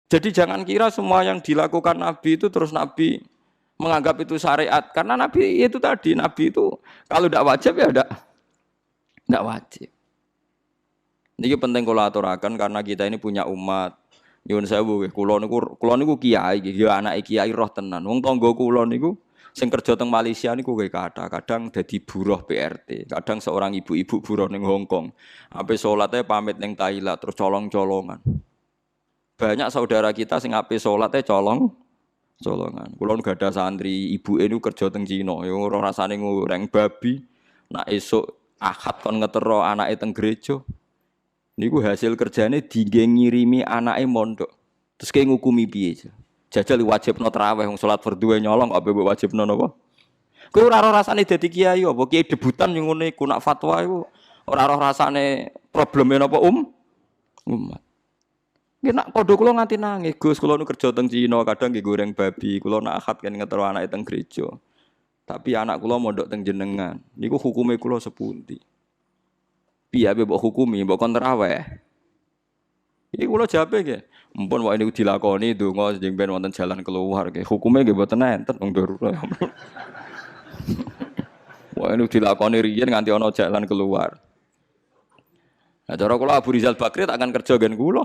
Jadi jangan kira semua yang dilakukan Nabi itu terus Nabi menganggap itu syariat. Karena Nabi itu tadi, Nabi itu kalau tidak wajib ya tidak wajib. Ini penting kalau aturakan karena kita ini punya umat. Nyuwun sewu nggih, kula niku kiai nggih, ya anake kiai roh tenan. Wong tangga kula niku sing kerja teng Malaysia niku nggih kadang dadi buruh PRT, kadang seorang ibu-ibu buruh ning Hong Kong. Ape salate pamit ning Thailand terus colong-colongan. Banyak saudara kita sing ape salate colongan. Kula nu gadah santri, ibuke niku kerja teng Cina, ya ora rasane ngoreng babi. Nak esuk Ahad kon ngetero anake teng gereja. Niku hasil kerjane dingge ngirimi anake mondok. Terus kayak ngukumi piye? Jajal wajibno traweh wong salat fardhu nyolong apa mbok wajibno napa? Kowe ora roh rasane dadi kiai apa kiai debutan yang ngene iku nak fatwa iku ora roh rasane probleme napa umat. Nggih nak padha kula nganti nangis, Gus kula nu kerja teng Cina kadang nggih goreng babi, kula nak akad kan ngetero anake teng gereja. Tapi anak kula mondok teng jenengan. Niku hukume kula sepundi? Piye mbok hukumi, mbok kon traweh. Iki kula jawabe nggih. Mumpun wae niku dilakoni donga sing ben wonten jalan keluar nggih. Hukume nggih mboten enten wong darurat. Wae niku dilakoni riyen nganti ana jalan keluar. Nah cara kula Abu Rizal Bakri tak akan kerja gen kula.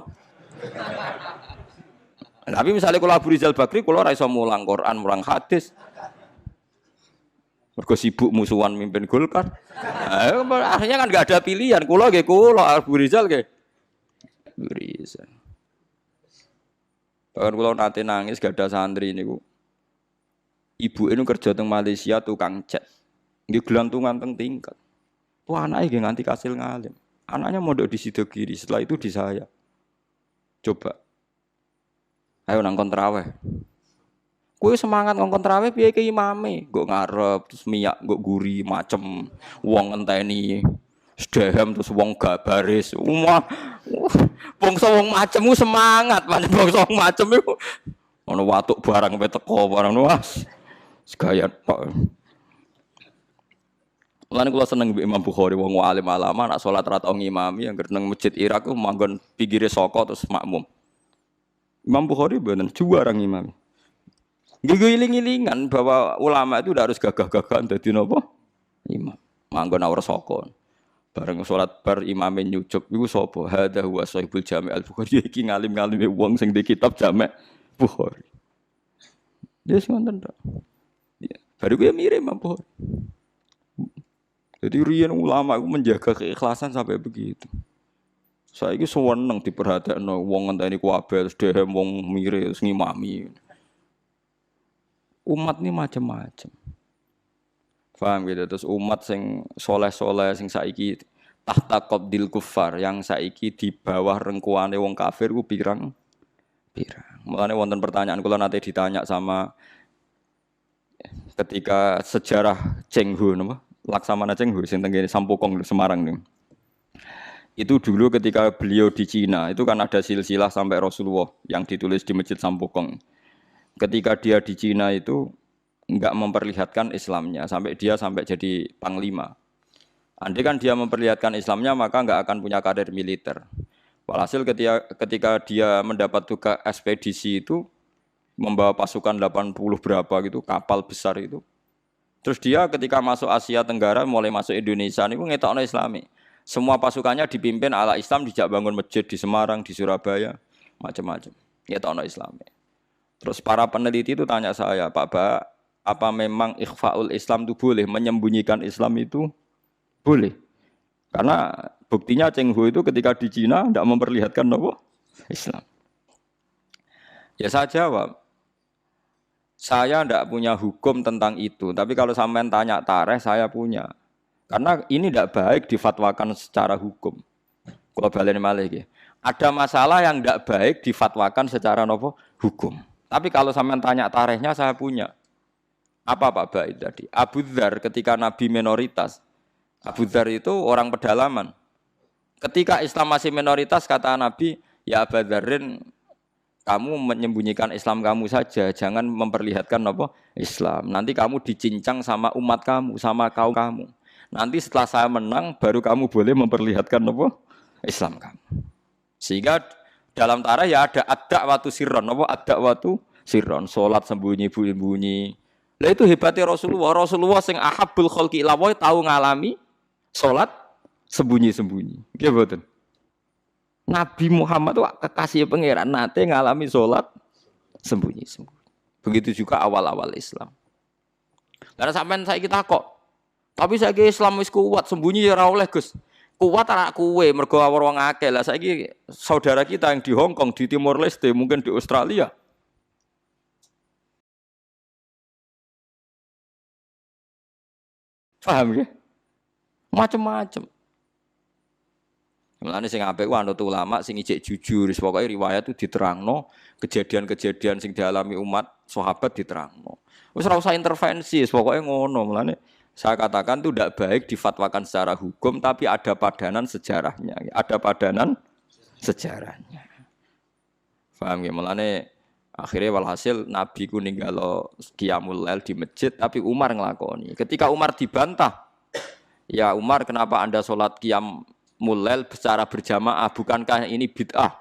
Tapi misalnya kula Abu Rizal Bakri kula ora iso mulang Quran, mulang hadis. Mergo sibuk musuhan mimpin Golkar. Akhirnya kan enggak ada pilihan. Kula nggih kula Abu Rizal nggih. Abu Rizal. Bahkan kula nate nangis gak ada santri niku. Ibu ini kerja teng Malaysia tukang cat. Nggih gelantungan teng tingkat. Tuh anake nggih nganti kasil ngalim. Anaknya mondok di Sidogiri, setelah itu di saya. Coba. Ayo nang kontraweh. Kowe semangat ngongkon traweh piye ke imame? Nggo ngarep terus miyak, nggo guri macem wong ngenteni. Sedhem terus wong gak baris. Bangsa wong macem ku semangat, pancen bangsa wong macem iku ana watuk barang pe teko barang was. Segaya tok. Lan kula seneng mbek Imam Bukhari wong alim alama nak salat ra tau ngimami anggere nang masjid Irak ku manggon pinggire saka terus makmum. Imam Bukhari bener juara ngimami. Giling-gilingan bahwa ulama itu udah harus gagah-gagahan dadi napa? Imam. Manggon awar saka. Bareng salat bar imame nyucup iku sapa? Hadza huwa Shahibul Jami' Al-Bukhari iki ngalim-ngalime wong sing di kitab Jami' Bukhari. Dia ngoten tok. Ya, baru gue mirip Imam Bukhari. Jadi riyen ulama itu menjaga keikhlasan sampai begitu. Saiki seneng diperhatekno wong ngenteni kuwabe terus dhewe wong mirip terus ngimami. Umat ini macam-macam. Paham gitu. Terus umat sing soleh-soleh sing saiki tahta qabdil kufar yang saiki di bawah rengkuane wong kafir ku pirang. Mulane wonten pertanyaan kula nate ditanya sama ketika sejarah Cheng Ho napa? Laksamana Cheng Ho sing teng Sampokong Semarang niku. Itu dulu ketika beliau di Cina itu kan ada silsilah sampai Rasulullah yang ditulis di Masjid Sampokong. Ketika dia di Cina itu enggak memperlihatkan Islamnya sampai jadi panglima. Andai kan dia memperlihatkan Islamnya maka enggak akan punya karir militer. Walhasil ketika dia mendapat tugas ekspedisi itu membawa pasukan 80 berapa gitu kapal besar itu. Terus dia ketika masuk Asia Tenggara mulai masuk Indonesia niku ngetokno Islami. Semua pasukannya dipimpin ala Islam, dijak bangun masjid di Semarang, di Surabaya, macam-macam. Ngetokno Islami. Terus para peneliti itu tanya saya, Pak Ba, apa memang ikhfaul Islam itu boleh? Menyembunyikan Islam itu boleh? Karena buktinya Cheng Ho itu ketika di Cina tidak memperlihatkan apa? Islam. Ya saya jawab, saya tidak punya hukum tentang itu. Tapi kalau sampean tanya tareh, saya punya. Karena ini tidak baik difatwakan secara hukum. Kalau balen malih, ada masalah yang tidak baik difatwakan secara apa? Hukum. Tapi kalau sampean tanya tarikhnya saya punya. Apa Pak Baik tadi? Abu Dzar ketika Nabi minoritas. Abu Dzar itu orang pedalaman. Ketika Islam masih minoritas kata Nabi, ya Abu Dzarin kamu menyembunyikan Islam kamu saja, jangan memperlihatkan apa? Islam. Nanti kamu dicincang sama umat kamu, sama kaum kamu. Nanti setelah saya menang baru kamu boleh memperlihatkan apa? Islam kamu. Sehingga Dalam tarikh ya ada ad-da'watu sirron, apa ad-da'watu sirron, salat sembunyi-sembunyi. Lah itu hebatnya Rasulullah. Rasulullah sing ahabbul khalqi ila wa tahu ngalami salat sembunyi-sembunyi. Nggih mboten. Nabi Muhammad itu kekasih pangeran nate ngalami salat sembunyi-sembunyi. Begitu juga awal-awal Islam. Karena sampean saiki takok. Tapi saiki Islam wis kuat, sembunyi ya ora oleh, Gus. Kuat anak kue, mergo wong akeh lah. Saiki saudara kita yang di Hong Kong, di Timor Leste, mungkin di Australia. Paham ya? Macem-macem. Mulane sing apik ku anut ulama sing ijek jujur, pokoke riwayat itu diterangno, kejadian-kejadian sing dialami umat sahabat diterangno. Wis ora usah intervensi, pokoke ngono. Mulane saya katakan itu tidak baik difatwakan secara hukum, tapi ada padanan sejarahnya. Ada padanan sejarahnya. Paham ya? Mulane akhirnya walhasil Nabi ku ninggalo qiyamul lail di masjid, tapi Umar ngelakoni. Ketika Umar dibantah, ya Umar kenapa Anda sholat qiyamul lail secara berjamaah? Bukankah ini bid'ah?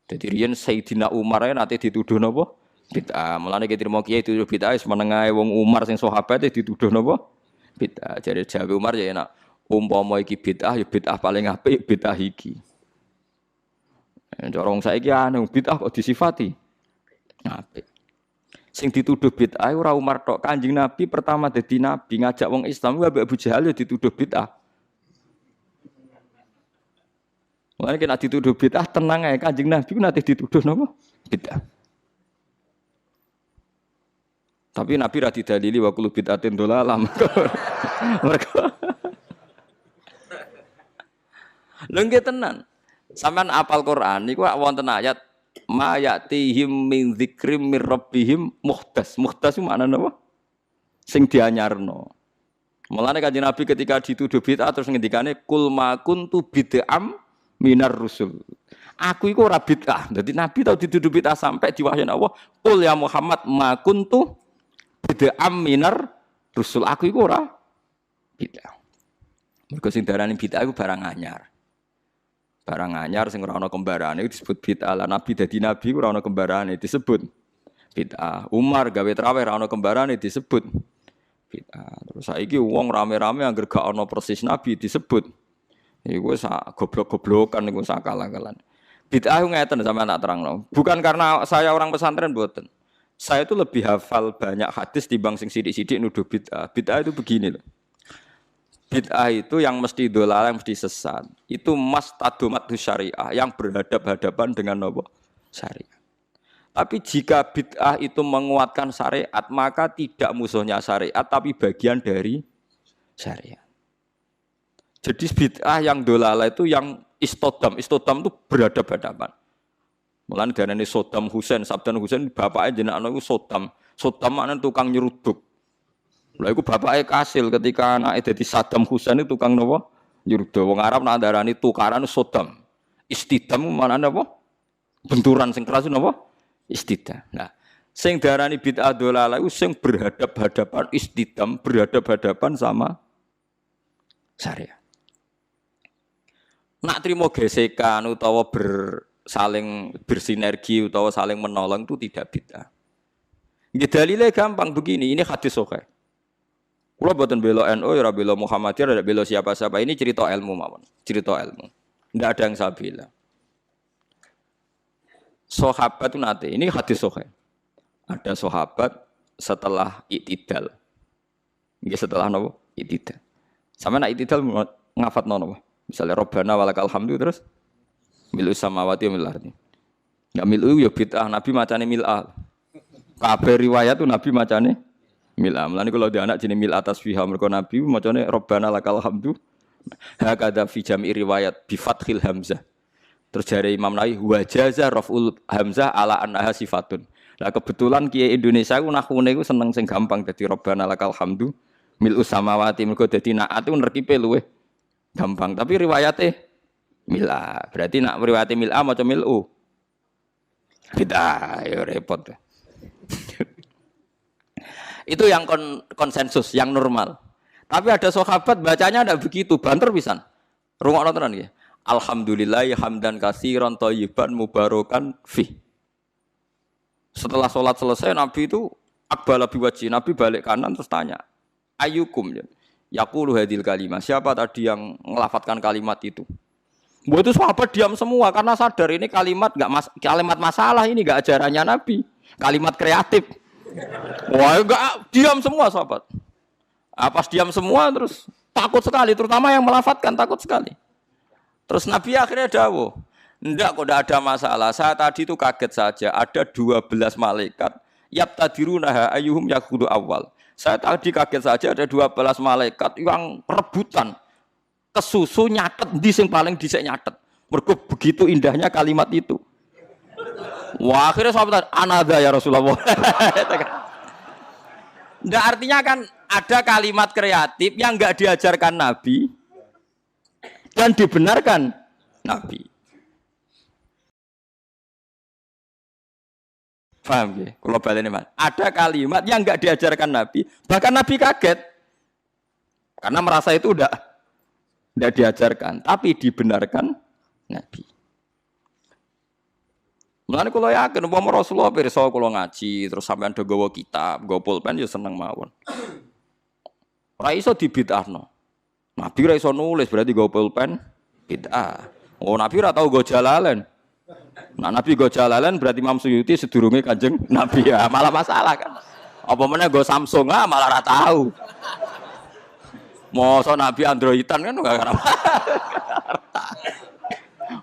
Jadi riyen Sayyidina Umar nanti dituduh napa? Bid'ah. Mulane kita mau kiai dituduh bid'ah wis menengae wong Umar sing sahabat dituduh napa? Bid'ah. Jadi jawabe Umar ya enak. Umpama iki bid'ah ya bid'ah paling apik bid'ah iki. Cara wong saiki anu bid'ah kok disifati apik. Sing dituduh bid'ah ora Umar tok, Kanjeng Nabi pertama dadi nabi ngajak wong Islam ambek Abu Jahal ya dituduh bid'ah. Mulane kena dituduh bid'ah tenang ae, Kanjeng Nabi ku nate dituduh napa? Bid'ah. Tapi Nabi ra didalili wa kullu bid'atin dhalalah. Mergo lho nggih tenan. Sampeyan apal Quran niku wonten ayat ma ya'tihim min dzikrim mir rabbihim muhdas. Muhdas itu maknane apa? Sing dianyarno. Mulane Kanjeng Nabi ketika dituduh bid'ah terus ngendikane kul ma kuntu bid'am minar rusul. Aku iku ora bid'ah. Dadi Nabi tau dituduh bid'ah sampai diwahyani Allah, "Qul ya Muhammad ma kuntu bid'am minar rusul." Aku iku ora bid'ah. Mergo sing darani bid'ah iku barang anyar. Barang anyar sing ora ana kembarane disebut bid'ah. Lah Nabi dadi nabi ora ana kembarane disebut bid'ah. Umar gawe traweh ora ana kembarane disebut bid'ah. Terus saiki wong rame-rame angger gak ana persis nabi disebut iku sak goblok-goblokan niku sak akal-akalan. Bid'ah ngeten sampeyan tak terangno. Bukan karena saya orang pesantren mboten. Saya itu lebih hafal banyak hadis timbang sing sithik-sithik nuduh bid'ah. Bid'ah itu begini loh. Bid'ah itu yang mesti dolal, yang mesti sesat. Itu mas tadomatu syariah yang berhadap-hadapan dengan apa? Syariah. Tapi jika bid'ah itu menguatkan syariat, maka tidak musuhnya syariat, tapi bagian dari syariat. Jadi bid'ah yang dolal itu yang istodam. Istodam itu berhadap-hadapan. Mulane darane Saddam Hussein, Saddam Hussein bapake jenenge iku Saddam. Saddam maknane tukang nyeruduk. Lha iku bapake kasil ketika anake dadi Saddam Hussein itu tukang napa? Nyeruduk. Wong Arab nak darani tukaran Saddam. Istidam maknane apa? Benturan sing keras napa? Istidam. Nah, sing darani bid'ah dolalah iku sing berhadap-hadapan istidam, berhadap-hadapan sama syariat. Nak trimo gesekan utawa saling bersinergi utawa saling menolong itu tidak bid'ah. Nggih dalile gampang begini, ini hadis sahih. Kula boten bela NU, ya ora bela Muhammadiyah, ora bela siapa-siapa. Ini cerita ilmu mawon, cerita ilmu. Tidak ada yang saya bela. Sahabat itu nanti, ini hadis sahih. Ada sahabat setelah i'tidal. Nggih setelah napa? I'tidal. Sama nak i'tidal ngafatno napa? Misalnya Rabbana walakal hamdu terus milu samawati wa mil ardi. Enggak milu ya bid'ah, Nabi macane mil'ah. Kabeh riwayat tuh Nabi macane mil'ah. Mulane kalau ada anak jenenge mil'ah tasbihah mergo Nabi macane Rabbana lakal hamdu. Hakada fi jam'i riwayat bi fathil hamzah. Terus jare Imam Nawawi wa jaza raf'ul hamzah ala annaha sifatun. Lah kebetulan kiai Indonesia ku nahune ku seneng sing gampang dadi Rabbana lakal hamdu milu samawati mergo dadi naat ku nerkipe luweh gampang. Tapi riwayate mil'ah. Berarti nak riwayate mil'ah maca mil'u. Bid'ah ya repot. Itu yang konsensus, yang normal. Tapi ada sahabat bacanya tidak begitu, banter pisan. Rungokno tenan nggih. Alhamdulillahi hamdan katsiran thayyiban mubarakan fi. Setelah sholat selesai Nabi itu aqbala biwajhi, Nabi balik kanan terus tanya, ayyukum yaqulu hadil kalimah. Siapa tadi yang ngelafatkan kalimat itu? Buat itu sahabat diam semua karena sadar ini kalimat kalimat masalah, ini enggak ajarannya Nabi. Kalimat kreatif. Wah, enggak, diam semua sahabat. Pas diam semua terus takut sekali, terutama yang melafatkan takut sekali. Terus Nabi akhirnya dawuh, enggak kok enggak ada masalah. Saya tadi itu kaget saja, ada 12 malaikat yabtadirunaha ayyuhum yaqudu awal. Saya tadi kaget saja ada 12 malaikat yang rebutan kesusu nyatet di sing paling dhisik nyatet. Mergo begitu indahnya kalimat itu. Wah, akhirnya sahabat anada ya Rasulullah. Nggak, artinya kan ada kalimat kreatif yang enggak diajarkan Nabi dan dibenarkan Nabi. Paham ya? Kalau baleni Mas, ada kalimat yang enggak diajarkan Nabi, bahkan Nabi kaget. Karena merasa itu enggak diajarkan, tapi dibenarkan Nabi. Mulane kula yakin umpama Rasulullah pirsa kula ngaji terus sampean do gawa kitab, gawa pulpen ya seneng mawon. Ora iso dibid'ahno. Nabi ora iso nulis berarti gawa pulpen bid'ah. Oh, Nabi ora tau gawa jalalain. Nah, Nabi gawa jalalain berarti Imam Suyuti sedurunge Kanjeng Nabi ya, malah masalah kan. Apa meneh gawa Samsung malah ora tau. Mosok Nabi Androidan kan enggak ngarep.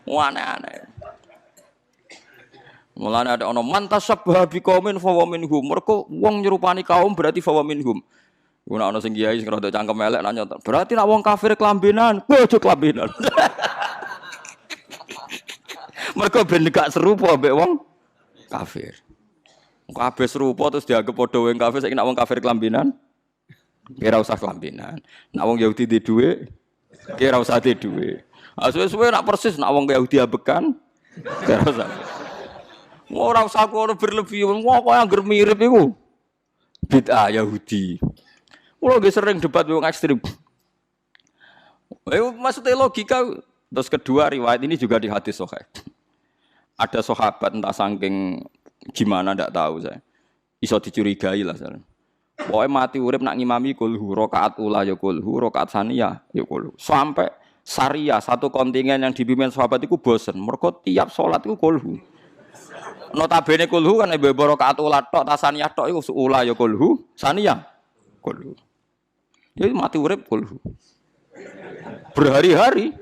Aneh-aneh. Mulane ada ono mantasabbaha biqaumin fa wa minhum. Mergo wong nyerupani kaum berarti fa wa minhum. Ku nek ono sing kiai sing rada cangkem elek nanya, berarti nek wong kafir kelambenan, ojo kelambenan. Mergo ben gak serupa mbek wong kafir. Wong kabeh serupa terus dianggap padha wong kafir, saiki nek wong kafir kelambenan, kira usah kelambenan. Nek wong Yahudi di dhuwit, kira usah di dhuwit. Suwe-suwe nek persis nek wong Yahudi abekan, kira usah. Ora usah kono berlebihan, kok angger mirip iku. Bid'ah Yahudi. Kulo nggih sering debat wong ekstrem. Maksudnya logika. Terus kedua riwayat ini juga di hadis sahih. Ada sahabat entah saking gimana ndak tahu saya. Iso dicurigai lah saya. Pokoke mati urip nak ngimami kulhu rakaat ula ya kulhu, rakaat saniyah ya kulhu. Sampai Syariah satu kontingen yang dipimpin sahabat itu bosen. Mergo tiap salat iku kulhu. Notabene kulhu kan ibu rakaat ula tok tasaniyah tok iku ula ya kulhu, saniyah kulhu. Jadi mati urip kulhu. Berhari-hari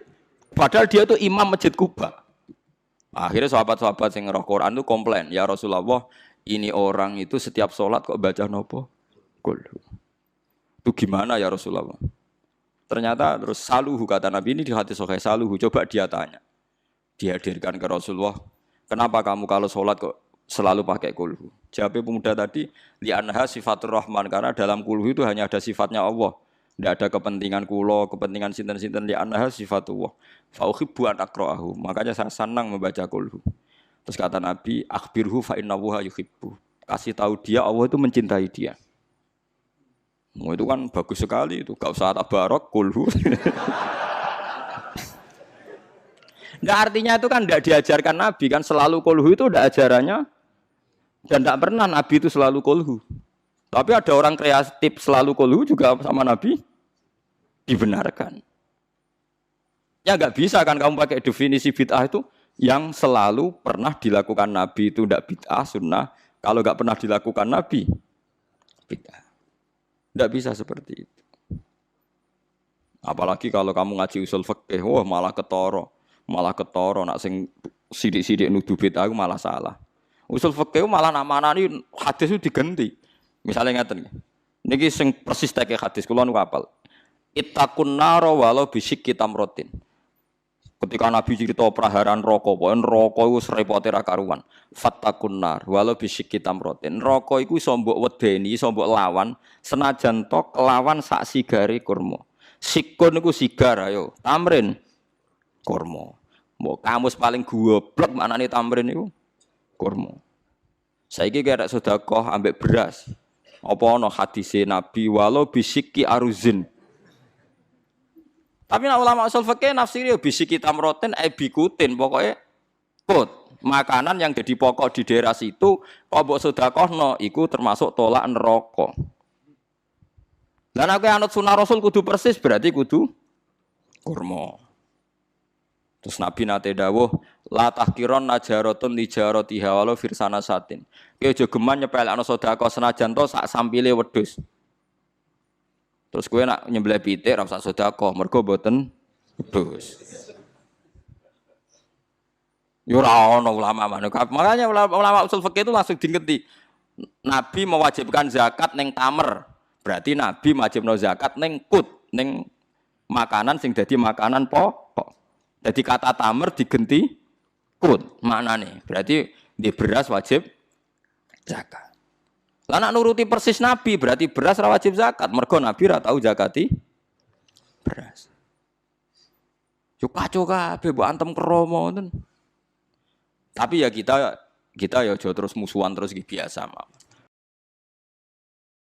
padahal dia itu imam Masjid Kuba. Akhirnya sahabat-sahabat yang ngerah Quran itu komplain, ya Rasulullah, ini orang itu setiap sholat kok baca nopo kulhu. Itu gimana ya Rasulullah? Ternyata terus saluhu kata Nabi ini di hadis sahih saluhu. Coba dia tanya, dihadirkan ke Rasulullah. Kenapa kamu kalau sholat kok selalu pakai kulhu? Jawabnya pemuda tadi, li'anha sifatur rahman, karena dalam kulhu itu hanya ada sifatnya Allah. Tidak ada kepentingan kulo, kepentingan sinten-sinten, li'anha sifatullah. Fauhibbu an akra'ahu. Makanya saya senang membaca kulhu. Terus kata Nabi, akhbirhu fa innallaha yuhibbu. Kasih tahu dia Allah itu mencintai dia. Itu kan bagus sekali itu. Gak usah tabarok kulhu. Nggak, artinya itu kan tidak diajarkan Nabi kan, selalu kulhu itu tidak ajarannya dan tidak pernah Nabi itu selalu kulhu. Tapi ada orang kreatif selalu kulhu juga sama Nabi dibenarkan. Ya nggak bisa kan kamu pakai definisi bid'ah itu yang selalu pernah dilakukan Nabi itu tidak bid'ah sunnah. Kalau nggak pernah dilakukan Nabi bid'ah. Nggak bisa seperti itu. Apalagi kalau kamu ngaji usul fikih, wah malah ketoro nak sing sidik-sidik nuduh bid'ah malah salah. Usul fikih malah namanani hadis itu diganti. Misalnya ngeten niki sing persis teke hadis kula nu hafal. Ittaqun nar walau bisyikki tamratin. Ketika Nabi cerita praharan neraka, pokoke neraka iku repote ra karuan. Fattaqun nar walau bisyikki tamratin. Neraka iku iso mbok wedeni, iso mbok lawan senajan to kelawan sak sigare kurma. Sikun niku sigar ayo, tamrin kurma. Mbok kamus paling goblok maknane tamrin niku kurma. Saiki kira sedekah ambek beras. Apa ana hadise Nabi walau bisikki aruzin. Tapi nak ulama usul fikih nafsiri ya bisiki tamrotin bikutin pokoknya kut. Makanan yang jadi pokok di daerah situ kok mbok sedekahno iku termasuk tolak neraka. Lah nek anut sunah Rasul kudu persis berarti kudu kurma. Terus Nabi nate dawuh la tahkiron najaratun lijaratiha walau firsana satin. Ki aja geman nyepelekno sedekah senajan to sak sampile wedhus. Terus kowe nak nyembelih pitik ra usah sedekah mergo mboten wedhus. Yo ora ono ulama manuk. Makanya ulama usul fikih itu langsung diingeti. Nabi mewajibkan zakat ning tamer. Berarti Nabi wajibno zakat ning kut, ning makanan sing dadi makanan pokok. Jadi kata tamer digenti kut. Maknane berarti di beras wajib zakat. Lah nak nuruti persis Nabi berarti beras ra wajib zakat. Mergo Nabi ra tau zakati beras. Yo kacau kabeh mbok antem kromo ngoten. Tapi ya kita ya aja terus musuhan terus biasa.